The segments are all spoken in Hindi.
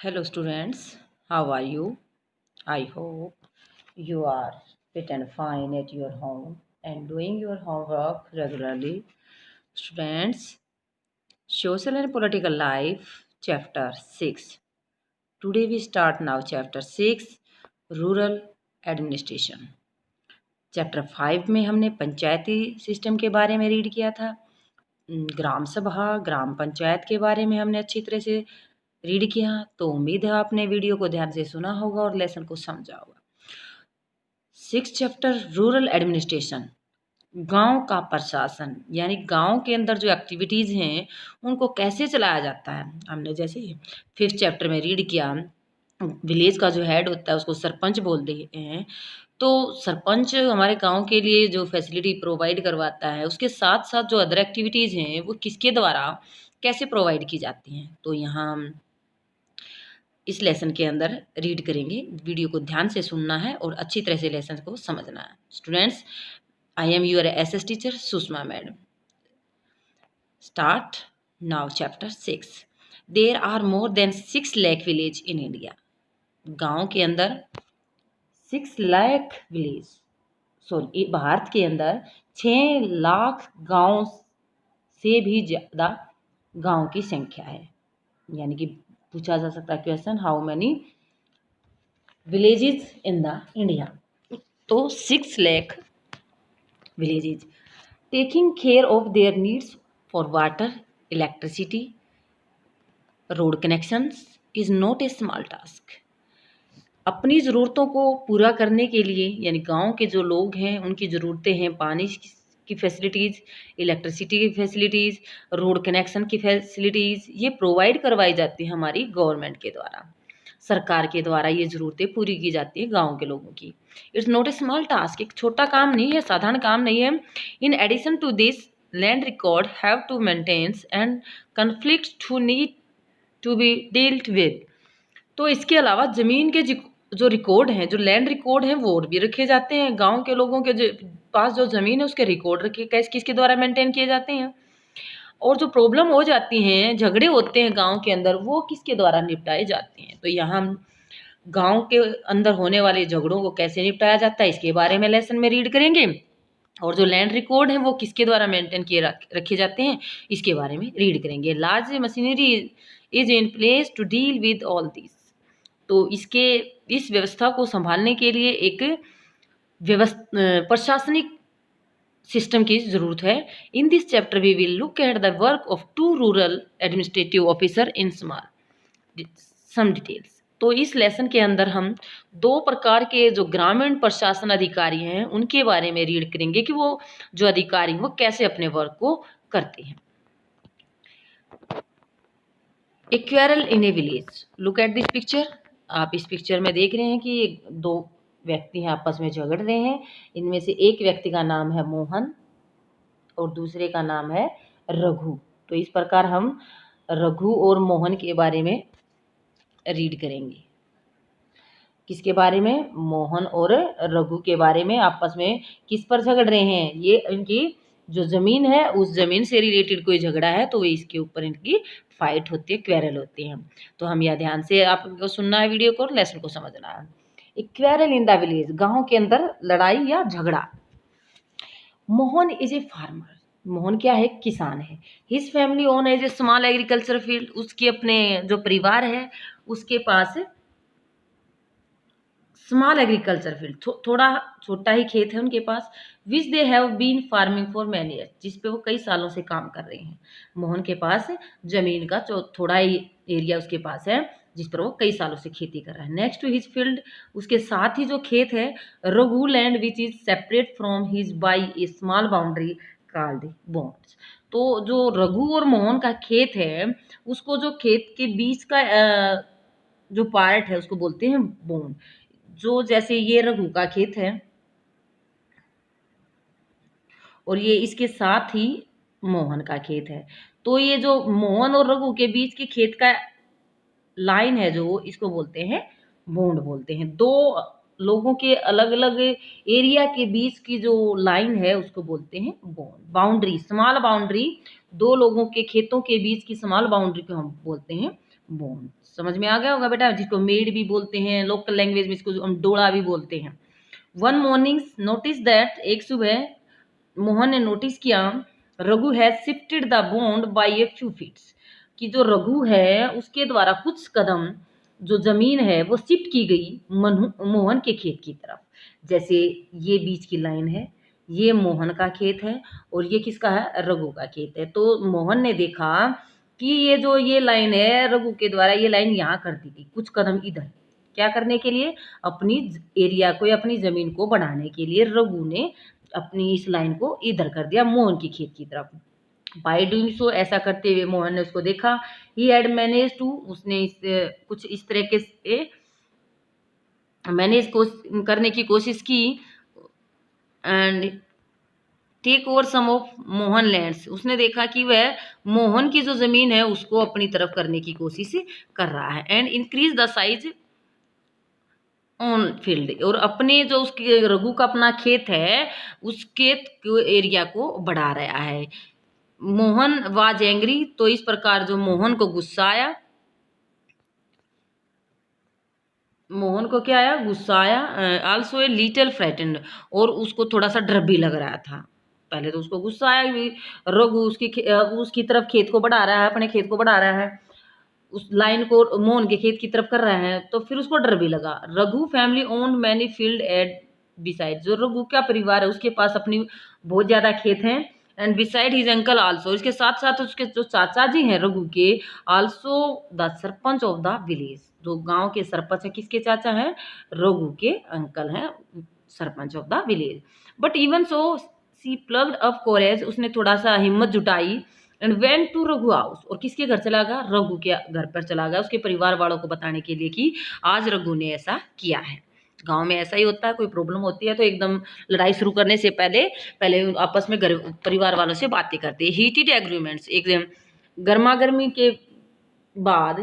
Hello students, how are you? I hope you are fit and fine at your home and doing your homework regularly. Students, Social and Political Life, Chapter 6. Today we start now Chapter 6, Rural Administration. Chapter 5 में हमने पंचायती सिस्टम के बारे में रीड किया था। ग्राम सभा, ग्राम पंचायत के बारे में हमने अच्छी तरह से रीड किया। तो उम्मीद है आपने वीडियो को ध्यान से सुना होगा और लेसन को समझा होगा। 6 चैप्टर रूरल एडमिनिस्ट्रेशन, गांव का प्रशासन, यानी गांव के अंदर जो एक्टिविटीज़ हैं उनको कैसे चलाया जाता है। हमने जैसे 5th चैप्टर में रीड किया, विलेज का जो हेड होता है उसको सरपंच बोलते हैं। तो सरपंच हमारे गांव के लिए जो फैसिलिटी प्रोवाइड करवाता है, उसके साथ साथ जो अदर एक्टिविटीज़ हैं वो किसके द्वारा कैसे प्रोवाइड की जाती हैं। तो यहाँ हम इस लेसन के अंदर रीड करेंगे। वीडियो को ध्यान से सुनना है और अच्छी तरह से लेसन को समझना है। Students, I am your SS teacher Sushma madam. Start now chapter 6। There are more than 6 lakh village in India. गांव के अंदर 6 लाख विलेज, सॉरी भारत के अंदर 6 लाख गांव से भी ज़्यादा गांव की संख्या है। यानी कि पूछा जा सकता है question, how many villages in the India. तो 6 lakh villages taking care of their needs for water, electricity, road connections is not a small task. अपनी ज़रूरतों को पूरा करने के लिए, यानी गांव के जो लोग हैं उनकी ज़रूरतें हैं, पानी की फैसिलिटीज़, इलेक्ट्रिसिटी की फैसिलिटीज़, रोड कनेक्शन की फैसिलिटीज़, ये प्रोवाइड करवाई जाती है हमारी गवर्नमेंट के द्वारा, सरकार के द्वारा ये ज़रूरतें पूरी की जाती है गांव के लोगों की। It's not a small task, एक छोटा काम नहीं है, साधारण काम नहीं है। In addition to this, land record have to maintains and conflict to need to be dealt with. तो इसके अलावा ज़मीन के जो रिकॉर्ड हैं, जो लैंड रिकॉर्ड हैं, वो भी रखे जाते हैं। गांव के लोगों के पास जो ज़मीन है उसके रिकॉर्ड रखे किसके द्वारा मेंटेन किए जाते हैं। और जो प्रॉब्लम हो जाती हैं, झगड़े होते हैं गांव के अंदर, वो किसके द्वारा निपटाए जाते हैं। तो यहाँ हम गांव के अंदर होने वाले झगड़ों को कैसे निपटाया जाता है इसके बारे में लेसन में रीड करेंगे। और जो लैंड रिकॉर्ड है वो किसके द्वारा मेंटेन किए रखे जाते हैं इसके बारे में रीड करेंगे। Large machinery is in place to deal with all this. तो इस व्यवस्था को संभालने के लिए एक प्रशासनिक सिस्टम की ज़रूरत है। In this chapter we will look at the work of 2 rural administrative officer in some details. तो इस लेसन के अंदर हम 2 प्रकार के जो ग्रामीण प्रशासन अधिकारी हैं उनके बारे में रीड करेंगे कि वो जो अधिकारी वो कैसे अपने वर्क को करते हैं। A quarrel in a village, look at this picture. आप इस पिक्चर में देख रहे हैं कि 2 व्यक्ति हैं आपस में झगड़ रहे हैं। इनमें से एक व्यक्ति का नाम है मोहन और दूसरे का नाम है रघु। तो इस प्रकार हम रघु और मोहन के बारे में रीड करेंगे। किसके बारे में? मोहन और रघु के बारे में। आपस में किस पर झगड़ रहे हैं? ये इनकी जो ज़मीन है उस ज़मीन से रिलेटेड कोई झगड़ा है, तो इसके ऊपर इनकी फाइट होती है, क्वेरल होती है। तो हम यह ध्यान से आपको सुनना है वीडियो को, लेसन को समझना है। एक क्वेरल इन द विलेज, गांव के अंदर लड़ाई या झगड़ा। Mohan is a farmer, Mohan क्या है? किसान है। His family own as a small agriculture field, उसके अपने जो परिवार है उसके पास स्मॉल एग्रीकल्चर फील्ड, थोड़ा छोटा ही खेत है उनके पास। Which they have been farming for many years, जिस पे वो कई सालों से काम कर रहे हैं। मोहन के पास जमीन का थोड़ा ही एरिया उसके पास है जिस पर वो कई सालों से खेती कर रहा है। नेक्स्ट टू हिज फील्ड, उसके साथ ही जो खेत है, Raghu land which is separate from his by A small boundary called bonds. तो जो रघु और मोहन का खेत है उसको जो खेत के बीच का जो पार्ट है उसको बोलते हैं बॉन्ड। जो जैसे ये रघु का खेत है और ये इसके साथ ही मोहन का खेत है, तो ये जो मोहन और रघु के बीच के खेत का लाइन है जो, इसको बोलते हैं बॉन्ड बोलते हैं। 2 लोगों के अलग अलग एरिया के बीच की जो लाइन है उसको बोलते हैं बॉन्ड, बाउंड्री, स्मॉल बाउंड्री दो लोगों के खेतों के बीच की स्मॉल बाउंड्री को हम बोलते हैं बॉन्ड। समझ में आ गया होगा बेटा, जिसको मेड भी बोलते हैं, लोकल लैंग्वेज में इसको हम डोड़ा भी बोलते हैं। वन मॉर्निंग नोटिस दैट, एक सुबह मोहन ने नोटिस किया, Raghu has shifted the bond by a few feets, कि जो रघु है उसके द्वारा कुछ कदम जो जमीन है वो शिफ्ट की गई मोहन के खेत की तरफ। जैसे ये बीच की लाइन है, ये मोहन का खेत है और ये किसका है, रघु का खेत है। तो मोहन ने देखा कि ये जो ये लाइन है रघु के द्वारा, ये लाइन यहाँ कर दी गई, कुछ कदम इधर, क्या करने के लिए, अपनी एरिया को या अपनी जमीन को बढ़ाने के लिए रघु ने अपनी इस लाइन को इधर कर दिया मोहन की खेत की तरफ। बाय डूइंग सो, ऐसा करते हुए मोहन ने उसको देखा, ही हैड मैनेज टू, उसने इस कुछ इस तरीके से मैनेज को करने की कोशिश की, and take over some of Mohan lands, उसने देखा कि वह मोहन की जो जमीन है उसको अपनी तरफ करने की कोशिश कर रहा है, and increase the size on field, और अपने जो उसके रघु का अपना खेत है उस खेत के एरिया को बढ़ा रहा है। मोहन वाज एंग्री, तो इस प्रकार जो मोहन को गुस्सा आया, मोहन को क्या आया, गुस्सा आया, आल्सो ए लिटिल फ्राइटेंड, और उसको थोड़ा सा डर भी लग रहा था। पहले तो उसको गुस्सा आया कि रघु उसकी तरफ खेत को बढ़ा रहा है, अपने खेत को बढ़ा रहा है, उस लाइन को मोहन के खेत की तरफ कर रहा है, तो फिर उसको डर भी लगा। Raghu family owned many field at beside, जो रघु का परिवार है उसके पास अपनी बहुत ज्यादा खेत हैं, and beside his uncle also, इसके साथ साथ उसके जो चाचा जी हैं रघु के, also the sarpanch of the village, जो गांव के सरपंच है, किसके चाचा हैं, रघु के अंकल हैं, sarpanch of the village. But even so she plucked up courage, उसने थोड़ा सा हिम्मत जुटाई, and went to Raghu house, और किसके घर चला गया, रघु के घर पर चला गया, उसके परिवार वालों को बताने के लिए कि आज रघु ने ऐसा किया है। गांव में ऐसा ही होता है, कोई प्रॉब्लम होती है तो एकदम लड़ाई शुरू करने से पहले पहले आपस में घर परिवार वालों से बातें करते हैं। हीटेड एग्रीमेंट्स, एकदम गर्मा गर्मी के बाद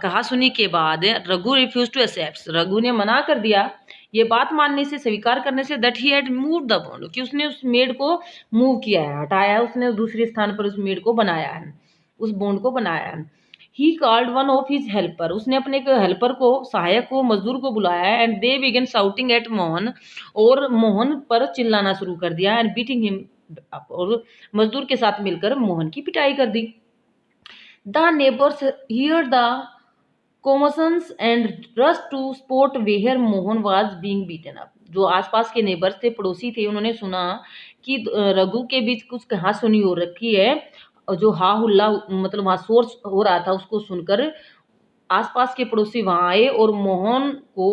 कहा सुनी के बाद Raghu refuse to accept, Raghu ने मना कर दिया ये बात मानने से, स्वीकार करने से, that he had move the bond, कि उसने उस मेड को मूव किया है, हटाया है, उसने दूसरे स्थान पर उस मेड को बनाया है, उस बॉन्ड को बनाया है। He called one of his helper, उसने अपने हेल्पर को, सहायक को, मजदूर को बुलाया है, and they begin shouting at Mohan, और मोहन पर चिल्लाना शुरू कर दिया, एंड बीटिंग हिम अप, और मजदूर के साथ मिलकर मोहन की पिटाई कर दी। The neighbours hear the commotions and rushed to spot where Mohan was being beaten up, जो आसपास के नेबर्स थे, पड़ोसी थे, उन्होंने सुना कि रघु के बीच कुछ कहासुनी हो रखी है, और जो हा हुल्ला मतलब वहाँ शोर हो रहा था उसको सुनकर आसपास के पड़ोसी वहाँ आए और मोहन को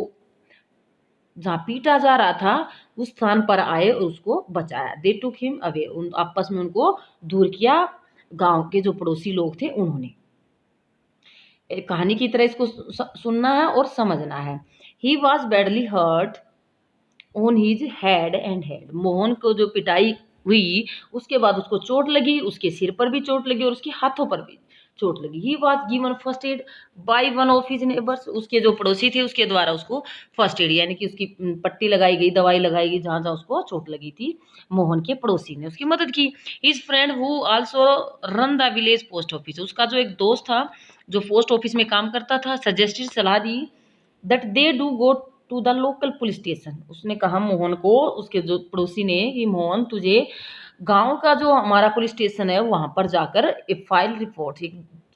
जहाँ पीटा जा रहा था उस स्थान पर आए और उसको बचाया। दे टुक हिम अवे, उन आपस में उनको दूर किया, गांव के जो पड़ोसी लोग थे उन्होंने। एक कहानी की तरह इसको सुनना है और समझना है। He was badly hurt on his head and head, Mohan को जो पिटाई हुई उसके बाद उसको चोट लगी, उसके सिर पर भी चोट लगी और उसके हाथों पर भी चोट लगी। He was given first aid by one of his neighbours, उसके जो पड़ोसी थे उसके द्वारा उसको फर्स्ट एड यानी कि उसकी पट्टी लगाई गई, दवाई लगाई गई, जहाँ जहाँ उसको चोट लगी थी मोहन के पड़ोसी ने उसकी मदद की। His friend who also run the village post office, उसका जो एक दोस्त था जो पोस्ट ऑफिस में काम करता था, सजेस्टेड, सलाह दी, that they do go to the local police station, उसने कहा मोहन को, उसके जो पड़ोसी ने, कि मोहन तुझे गांव का जो हमारा पुलिस स्टेशन है वहां पर जाकर एक फाइल रिपोर्ट, एक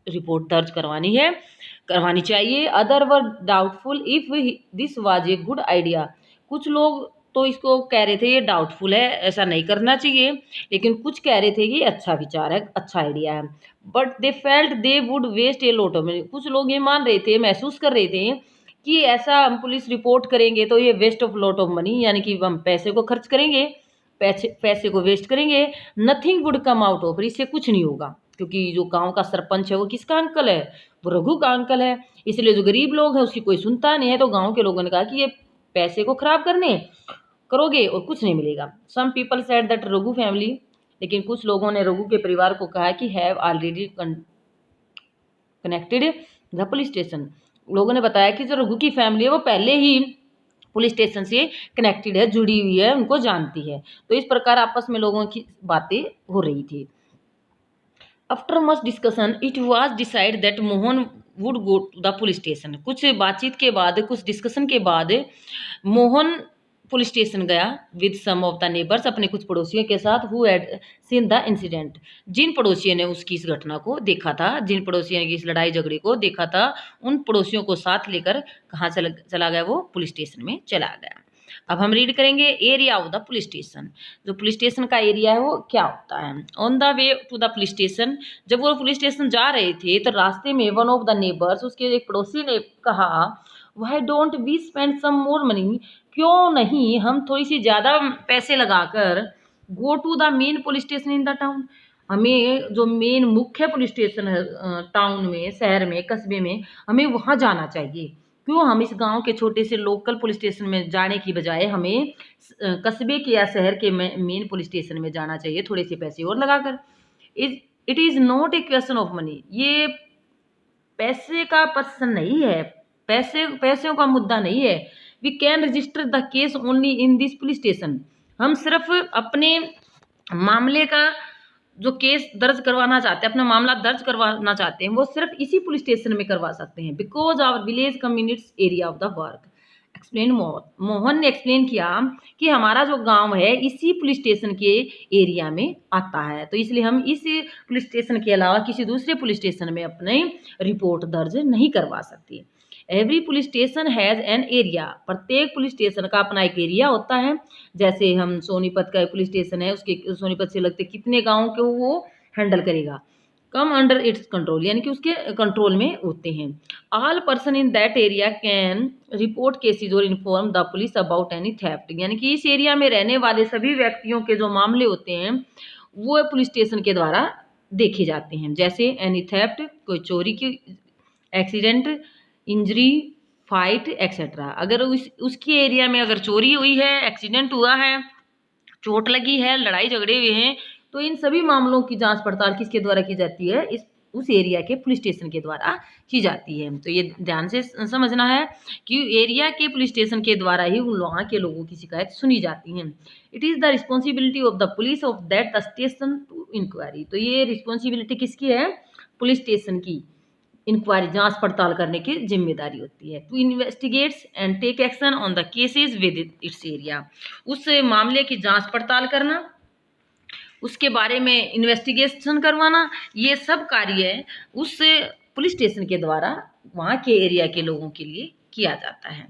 रिपोर्ट दर्ज करवानी चाहिए। Other were doubtful if this was a good idea, कुछ लोग तो इसको कह रहे थे ये डाउटफुल है, ऐसा नहीं करना चाहिए, लेकिन कुछ कह रहे थे कि अच्छा विचार है, अच्छा आइडिया है। But they felt they would waste a lot of money, कुछ लोग ये मान रहे थे, महसूस कर रहे थे कि ऐसा हम पुलिस रिपोर्ट करेंगे तो ये waste of lot of money, यानी कि हम पैसे को खर्च करेंगे, पैसे को वेस्ट करेंगे, nothing would come out of, इससे कुछ नहीं होगा, क्योंकि जो गांव का सरपंच है वो किसका अंकल है, वो रघु का अंकल है, इसलिए जो गरीब लोग हैं उसकी कोई सुनता नहीं है। तो गांव के लोगों ने कहा कि ये पैसे को खराब करोगे और कुछ नहीं मिलेगा। Some people said that Raghu family, लेकिन कुछ लोगों ने रघु के परिवार को कहा कि have already connected the police station, लोगों ने बताया कि जो रघु की फैमिली है वो पहले ही पुलिस स्टेशन से कनेक्टेड है, जुड़ी हुई है, उनको जानती है। तो इस प्रकार आपस में लोगों की बातें हो रही थी। After much discussion it was decide that Mohan would go to the police station. कुछ बातचीत के बाद, कुछ डिस्कशन के बाद मोहन पुलिस स्टेशन गया with some of the neighbours, अपने कुछ पड़ोसियों के साथ, who had seen the incident, जिन पड़ोसियों ने उसकी इस घटना को देखा था, जिन पड़ोसियों ने इस लड़ाई झगड़े को देखा था, उन पड़ोसियों को साथ लेकर कहाँ चला गया, वो पुलिस स्टेशन में चला गया। अब हम रीड करेंगे area of the police station. जो पुलिस स्टेशन का एरिया है वो क्या होता है। On the way to the police station, जब वो पुलिस स्टेशन जा रहे थे तो रास्ते में वन ऑफ द नेबर्स, उसके एक पड़ोसी ने कहा, why don't we spend some more money, क्यों नहीं हम थोड़ी सी ज़्यादा पैसे लगाकर go to the main police station in the town, हमें जो मेन मुख्य पुलिस स्टेशन है टाउन में, शहर में, कस्बे में, हमें वहाँ जाना चाहिए। क्यों हम इस गांव के छोटे से लोकल पुलिस स्टेशन में जाने की बजाय हमें कस्बे के या शहर के मेन पुलिस स्टेशन में जाना चाहिए थोड़े से पैसे और लगाकर। It is not a question of money, ये पैसे का प्रश्न नहीं है, पैसों का मुद्दा नहीं है। We can register the case only in this police station, हम सिर्फ अपने मामले का जो केस दर्ज करवाना चाहते हैं, अपना मामला दर्ज करवाना चाहते हैं, वो सिर्फ इसी पुलिस स्टेशन में करवा सकते हैं। Because our village communities area of the work explain Mohan ने एक्सप्लेन किया कि हमारा जो गांव है इसी पुलिस स्टेशन के एरिया में आता है, तो इसलिए हम इस पुलिस स्टेशन के अलावा किसी दूसरे पुलिस स्टेशन में अपनी रिपोर्ट दर्ज नहीं करवा सकती। Every police station has an area, प्रत्येक पुलिस स्टेशन का अपना एक एरिया होता है। जैसे हम सोनीपत का एक पुलिस स्टेशन है, उसके सोनीपत से लगते कितने गाँव के वो हैंडल करेगा, कम अंडर इट्स कंट्रोल, यानी कि उसके कंट्रोल में होते हैं। All person in that area can report cases और inform the police about any theft, यानी कि इस एरिया में रहने वाले सभी व्यक्तियों के जो मामले होते हैं वो पुलिस स्टेशन के द्वारा देखे जाते हैं। जैसे एनी थेफ्ट, कोई चोरी की, एक्सीडेंट, इंजरी, फाइट एक्सेट्रा। अगर उसके एरिया में अगर चोरी हुई है, एक्सीडेंट हुआ है, चोट लगी है, लड़ाई झगड़े हुए हैं, तो इन सभी मामलों की जांच पड़ताल किसके द्वारा की जाती है, उस एरिया के पुलिस स्टेशन के द्वारा की जाती है। तो ये ध्यान से समझना है कि एरिया के पुलिस स्टेशन के द्वारा ही वहाँ के लोगों की शिकायत सुनी जाती हैं। It is the responsibility of the police of that the station to inquiry, तो ये रिस्पॉन्सिबिलिटी किसकी है, पुलिस स्टेशन की इंक्वायरी, जांच पड़ताल करने की जिम्मेदारी होती है। To investigates and take action on the cases with its area, उस मामले की जांच पड़ताल करना, उसके बारे में इन्वेस्टिगेशन करवाना, ये सब कार्य उस पुलिस स्टेशन के द्वारा वहाँ के एरिया के लोगों के लिए किया जाता है।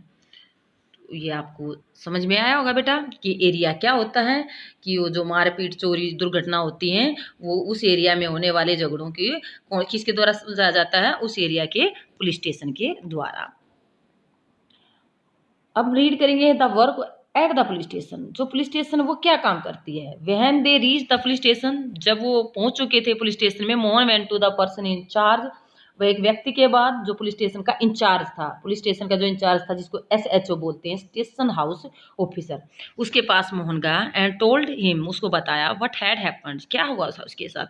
तो ये आपको समझ में आया होगा बेटा कि एरिया क्या होता है, कि वो जो मारपीट, चोरी, दुर्घटना होती हैं वो उस एरिया में होने वाले झगड़ों की किसके द्वारा सुलझाया जाता है, उस एरिया के पुलिस स्टेशन के द्वारा। अब रीड करेंगे the work at the police station, जो पुलिस स्टेशन वो क्या काम करती है। When they reach the police station, जब वो पहुंच चुके थे पुलिस स्टेशन में, Mohan went to the person in charge, वह एक व्यक्ति के बाद जो पुलिस स्टेशन का इंचार्ज था, पुलिस स्टेशन का जो इंचार्ज था जिसको SHO बोलते हैं, स्टेशन हाउस ऑफिसर, उसके पास मोहन गया एंड टोल्ड हिम, उसको बताया व्हाट हैड हैपेंड, क्या हुआ था उसके साथ,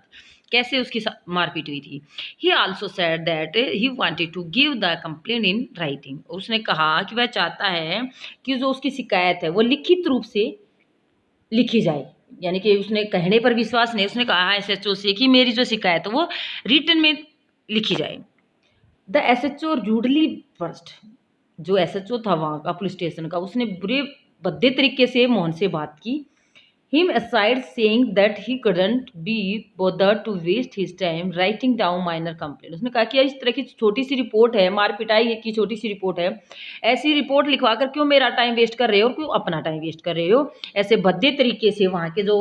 कैसे उसकी मारपीट हुई थी। He also said that he wanted to give the complaint in writing, उसने कहा कि वह चाहता है कि जो उसकी शिकायत है वो लिखित रूप से लिखी जाए, यानी कि उसने कहने पर विश्वास नहीं, उसने कहा SHO से कि मेरी जो शिकायत है वो रिटन में लिखी जाए। द SHO रूडली फर्स्ट, जो SHO था वहाँ का पुलिस स्टेशन का, उसने बुरे भद्दे तरीके से मोहन से बात की। Him aside saying that he couldn't be bothered to waste his time writing down minor complaint, उसने कहा कि इस तरह की छोटी सी रिपोर्ट है, मार पिटाई की छोटी सी रिपोर्ट है, ऐसी रिपोर्ट लिखवा कर क्यों मेरा टाइम वेस्ट कर रहे हो, क्यों अपना टाइम वेस्ट कर रहे हो। ऐसे भद्दे तरीके से वहाँ के जो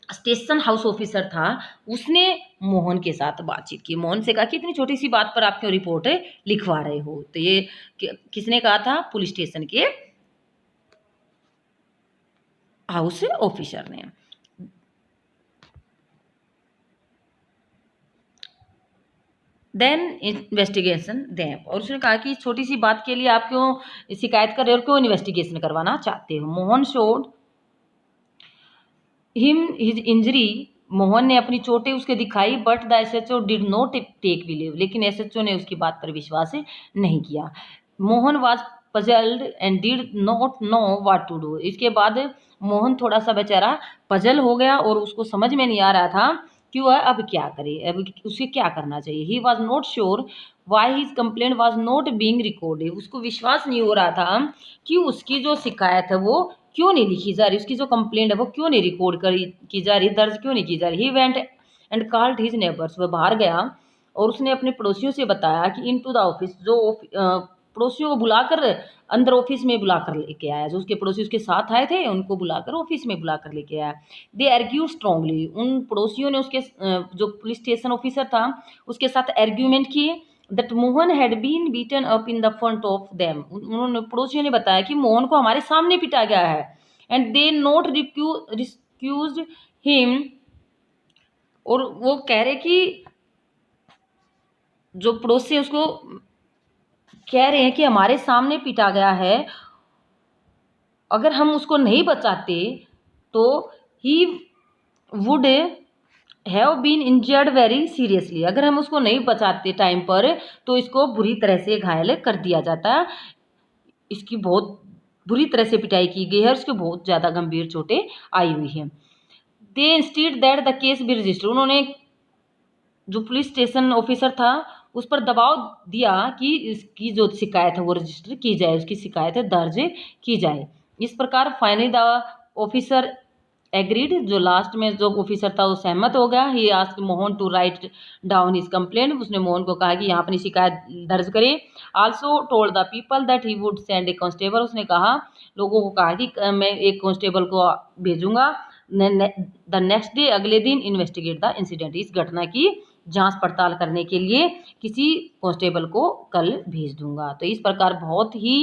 स्टेशन हाउस ऑफिसर था उसने मोहन के साथ बातचीत की, मोहन से कहा कि इतनी छोटी सी बात पर आप क्यों रिपोर्ट लिखवा रहे हो। तो ये किसने कहा था, पुलिस स्टेशन के हाउस ऑफिसर ने। देन इन्वेस्टिगेशन दें, और उसने कहा कि छोटी सी बात के लिए आप क्यों शिकायत कर रहे हो और क्यों इन्वेस्टिगेशन करवाना चाहते हो। Mohan showed him his injury, Mohan ने अपनी चोटें उसके दिखाई, but the SHO did not take believe, लेकिन SHO ने उसकी बात पर विश्वास नहीं किया। Mohan was puzzled and did not know what to do, इसके बाद मोहन थोड़ा सा बेचारा पजल हो गया और उसको समझ में नहीं आ रहा था क्यों है, अब क्या करे, अब उसे क्या करना चाहिए। He was not sure why his complaint was not being recorded, उसको विश्वास नहीं हो रहा था कि उसकी जो शिकायत है वो क्यों नहीं लिखी जा रही, उसकी जो कंप्लेंट है वो क्यों नहीं रिकॉर्ड करी की जा रही, दर्ज क्यों नहीं की जा रही। He went and called his neighbours, वह बाहर गया और उसने अपने पड़ोसियों से बताया कि इन टू द ऑफिस, जो पड़ोसियों को बुलाकर अंदर ऑफिस में बुलाकर लेके आया, जो उसके पड़ोसी उसके साथ आए थे उनको बुलाकर ऑफिस में बुलाकर लेके आया। दे आर्ग्यू स्ट्रांगली, उन पड़ोसियों ने उसके जो पुलिस स्टेशन ऑफिसर था उसके साथ आर्ग्यूमेंट किए that Mohan had been beaten up in the front of them, उन्होंने पड़ोसियों ने बताया कि मोहन को हमारे सामने पिटा गया है। And they not recuse him, और वो कह रहे कि जो पड़ोसी उसको कह रहे हैं कि हमारे सामने पीटा गया है, अगर हम उसको नहीं बचाते तो he would have been injured very seriously, अगर हम उसको नहीं बचाते टाइम पर तो इसको बुरी तरह से घायल कर दिया जाता। इसकी बहुत बुरी तरह से पिटाई की गई है और उसको बहुत ज़्यादा गंभीर चोटें आई हुई हैं। They instead that the case be register, उन्होंने जो पुलिस स्टेशन ऑफिसर था उस पर दबाव दिया कि इसकी जो शिकायत है वो रजिस्टर की जाए, उसकी शिकायत है दर्ज की जाए। इस प्रकार फाइनली द ऑफिसर एग्रीड, जो लास्ट में जो ऑफिसर था वो सहमत हो गया। He asked Mohan to write down his complaint, उसने मोहन को कहा कि यहाँ अपनी शिकायत दर्ज करे। Also told the people that he would send A constable, उसने कहा लोगों को कहा कि मैं एक कांस्टेबल को भेजूंगा द नेक्स्ट डे, अगले दिन इन्वेस्टिगेट द इंसिडेंट, इस घटना की जांच पड़ताल करने के लिए किसी कांस्टेबल को कल भेज दूंगा। तो इस प्रकार बहुत ही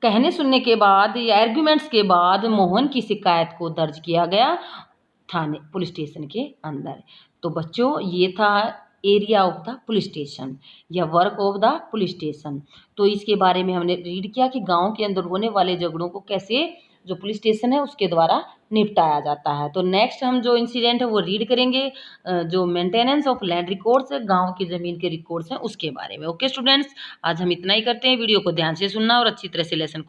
कहने सुनने के बाद या आर्ग्यूमेंट्स के बाद मोहन की शिकायत को दर्ज किया गया थाने पुलिस स्टेशन के अंदर। तो बच्चों ये था area of the police station या work of the police station. तो इसके बारे में हमने रीड किया कि गांव के अंदर होने वाले झगड़ों को कैसे जो पुलिस स्टेशन है उसके द्वारा निपटाया जाता है। तो नेक्स्ट हम जो इंसिडेंट है वो रीड करेंगे जो मेंटेनेंस ऑफ लैंड रिकॉर्ड्स है, गांव की ज़मीन के रिकॉर्ड्स हैं उसके बारे में। ओके स्टूडेंट्स, आज हम इतना ही करते हैं। वीडियो को ध्यान से सुनना और अच्छी तरह से लेसन को